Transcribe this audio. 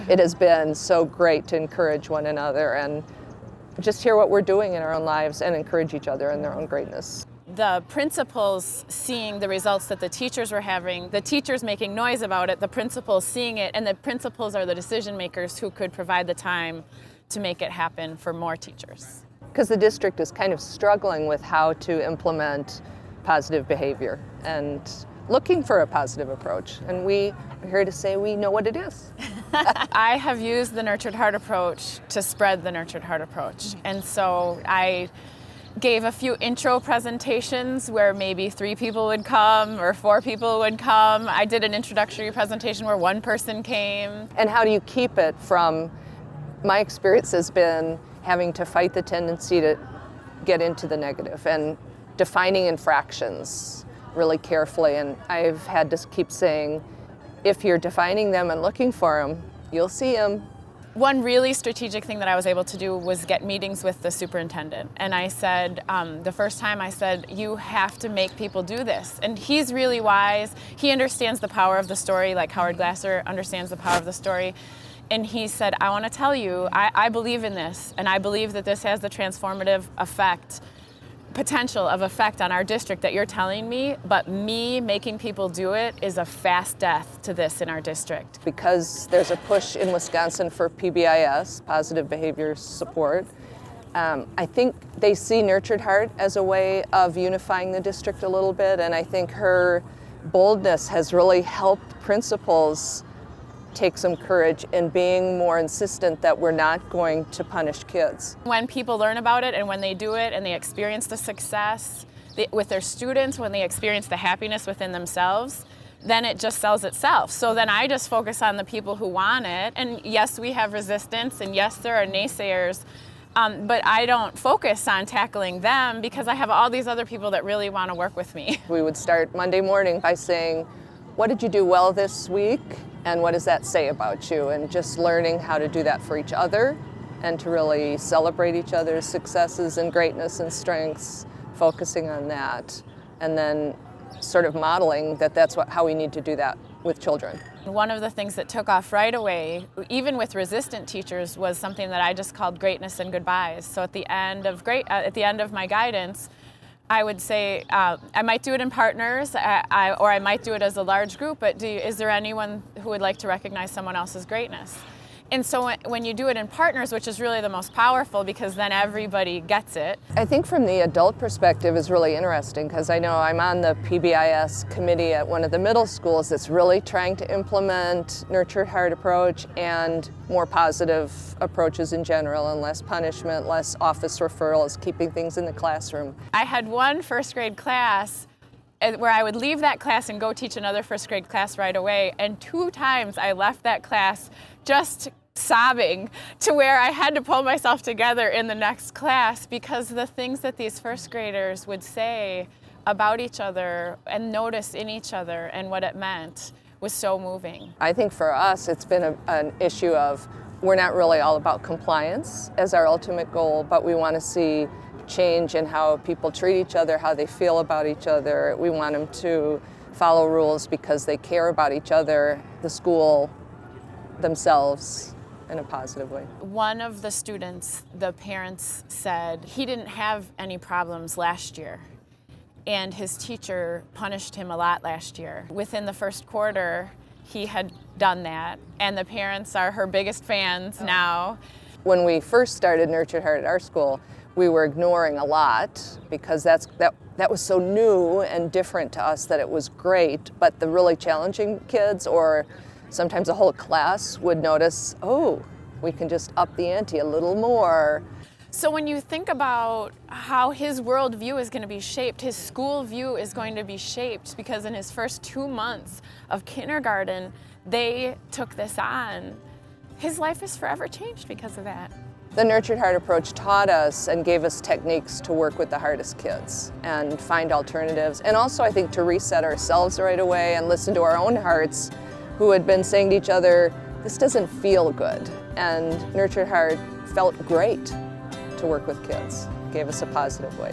It has been so great to encourage one another and just hear what we're doing in our own lives and encourage each other in their own greatness. The principals seeing the results that the teachers were having, the teachers making noise about it, the principals seeing it, and the principals are the decision makers who could provide the time to make it happen for more teachers. Because the district is kind of struggling with how to implement positive behavior and looking for a positive approach. And we are here to say we know what it is. I have used the Nurtured Heart approach to spread the Nurtured Heart approach. And so I gave a few intro presentations where maybe 3 people would come or 4 people would come. I did an introductory presentation where 1 person came. And how do you keep it from, my experience has been having to fight the tendency to get into the negative and defining infractions really carefully. And I've had to keep saying, if you're defining them and looking for them, you'll see them. One really strategic thing that I was able to do was get meetings with the superintendent. And I said, the first time I said, you have to make people do this. And he's really wise. He understands the power of the story, like Howard Glasser understands the power of the story. And he said, I want to tell you, I believe in this, and I believe that this has the transformative potential of effect on our district that you're telling me, but me making people do it is a fast death to this in our district. Because there's a push in Wisconsin for PBIS, positive behavior support, I think they see Nurtured Heart as a way of unifying the district a little bit, and I think her boldness has really helped principals take some courage in being more insistent that we're not going to punish kids. When people learn about it and when they do it and they experience the success with their students, when they experience the happiness within themselves, then it just sells itself. So then I just focus on the people who want it. And yes, we have resistance, and yes, there are naysayers, but I don't focus on tackling them because I have all these other people that really want to work with me. We would start Monday morning by saying, what did you do well this week? And what does that say about you? And just learning how to do that for each other and to really celebrate each other's successes and greatness and strengths, focusing on that. And then sort of modeling that that's how we need to do that with children. One of the things that took off right away, even with resistant teachers, was something that I just called greatness and goodbyes. So at the end of my guidance, I would say I might do it in partners, or I might do it as a large group, but is there anyone who would like to recognize someone else's greatness? And so when you do it in partners, which is really the most powerful because then everybody gets it. I think from the adult perspective is really interesting because I know I'm on the PBIS committee at one of the middle schools that's really trying to implement Nurtured Heart approach and more positive approaches in general and less punishment, less office referrals, keeping things in the classroom. I had one first grade class where I would leave that class and go teach another first grade class right away, and 2 times I left that class just sobbing to where I had to pull myself together in the next class because the things that these first graders would say about each other and notice in each other and what it meant was so moving. I think for us it's been an issue of we're not really all about compliance as our ultimate goal, but we want to see change in how people treat each other, how they feel about each other. We want them to follow rules because they care about each other, the school, themselves, in a positive way. One of the students, the parents said he didn't have any problems last year, and his teacher punished him a lot last year. Within the first quarter, he had done that, and the parents are her biggest fans now. When we first started Nurtured Heart at our school, we were ignoring a lot because that was so new and different to us that it was great, but the really challenging kids or sometimes a whole class would notice, oh, we can just up the ante a little more. So when you think about how his worldview is going to be shaped, his school view is going to be shaped because in his first 2 months of kindergarten, they took this on. His life is forever changed because of that. The Nurtured Heart approach taught us and gave us techniques to work with the hardest kids and find alternatives. And also I think to reset ourselves right away and listen to our own hearts who had been saying to each other, this doesn't feel good. And Nurtured Heart felt great to work with kids. It gave us a positive way.